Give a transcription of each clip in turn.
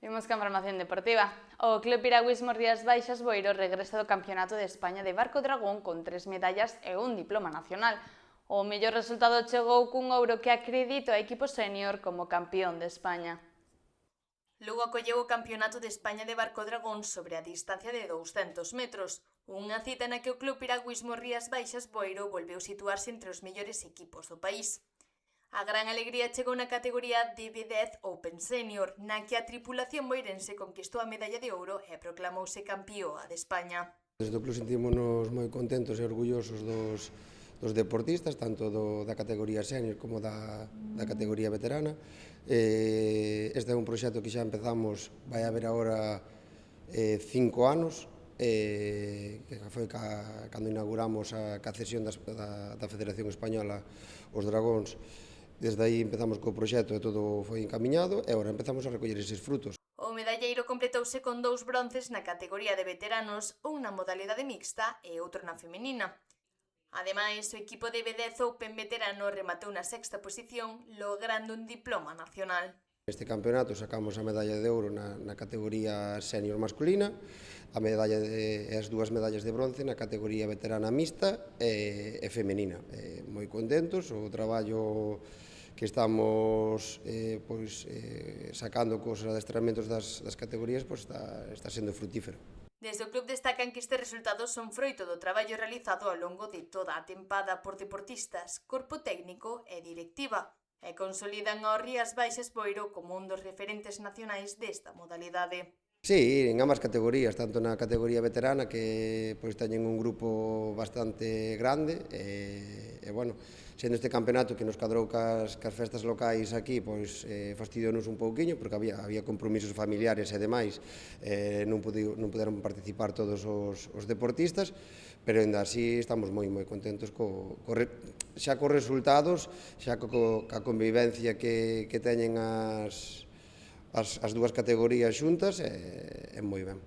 Imos ca información deportiva. O Club Piragüismo Rías Baixas Boiro regresa do Campeonato de España de Barco Dragón con 3 medallas e un diploma nacional. O mellor resultado chegou cun ouro que acredita ao equipo sénior como campeón de España. Lugo acolleu o Campeonato de España de Barco Dragón sobre a distancia de 200 metros, unha cita na que o Club Piragüismo Rías Baixas Boiro volveu situarse entre os mellores equipos do país. A gran alegría chegou na categoría DB10 Open Senior, na que a tripulación boirense conquistou a medalla de ouro e proclamouse campeoa de España. Desde o club sentímonos moi contentos e orgullosos dos deportistas, tanto da categoría senior como da categoría veterana. Este é un proxecto que xa empezamos, vai haber agora 5 anos, que foi cando inauguramos a cesión da Federación Española os Dragóns. Desde aí empezamos co proxecto e todo foi encamiñado e agora empezamos a recoller eses frutos. O medalleiro completouse con 2 bronces na categoría de veteranos, un na modalidade mixta e outro na feminina. Ademais, o equipo de DB10 Open veterano rematou na 6ª posición, logrando un diploma nacional. Neste campeonato sacamos a medalla de ouro na categoría senior masculina, as 2 medallas de bronce na categoría veterana mixta e femenina. Moi contentos, o traballo que estamos sacando cos adestramentos das categorías está sendo frutífero. Desde o club destacan que estes resultados son froito do traballo realizado ao longo de toda a tempada por deportistas, corpo técnico e directiva, e consolidan ao Rías Baixas Boiro como un dos referentes nacionais desta modalidade. Sí, en ambas categorías, tanto na categoría veterana que teñen un grupo bastante grande e bueno, sendo este campeonato que nos cadrou cas festas locais aquí, fastidionos un pouquiño porque había compromisos familiares e demais, non puderon participar todos os deportistas, pero ainda así estamos moi contentos xa cos resultados, xa ca convivencia que teñen as 2 categorías xuntas é moi ben.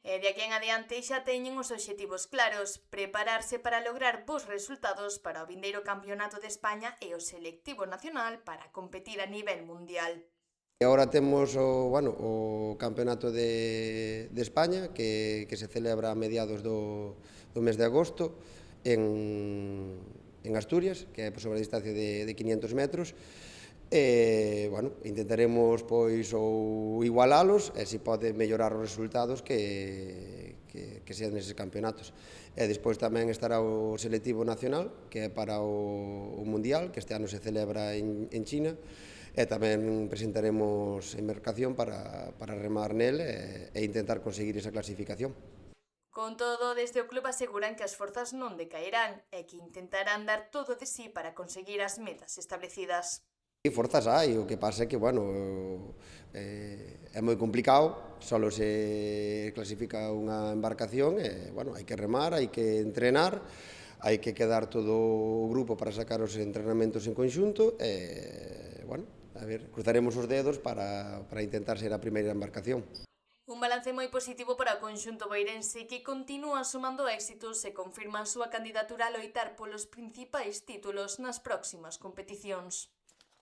E de aquí en adiante xa teñen os obxectivos claros, prepararse para lograr bons resultados para o vindeiro Campeonato de España e o selectivo nacional para competir a nivel mundial. E agora temos o Campeonato de España que se celebra a mediados do mes de agosto en Asturias, que é sobre a distancia de 500 metros. Intentaremos ou igualalos e se pode mellorar os resultados que sean neses campeonatos. E despois tamén estará o selectivo nacional, que é para o mundial, que este ano se celebra en China, e tamén presentaremos embarcación para remar nel e intentar conseguir esa clasificación. Con todo, desde o club aseguran que as forzas non decaerán e que intentarán dar todo de sí para conseguir as metas establecidas. Forzas hai, o que pasa é que, é moi complicado, só se clasifica unha embarcación e, hai que remar, hai que entrenar, hai que quedar todo o grupo para sacar os entrenamentos en conxunto e, cruzaremos os dedos para intentar ser a primeira embarcación. Un balance moi positivo para o conxunto boirense que continúa sumando éxitos e confirma a súa candidatura a loitar polos principais títulos nas próximas competicións.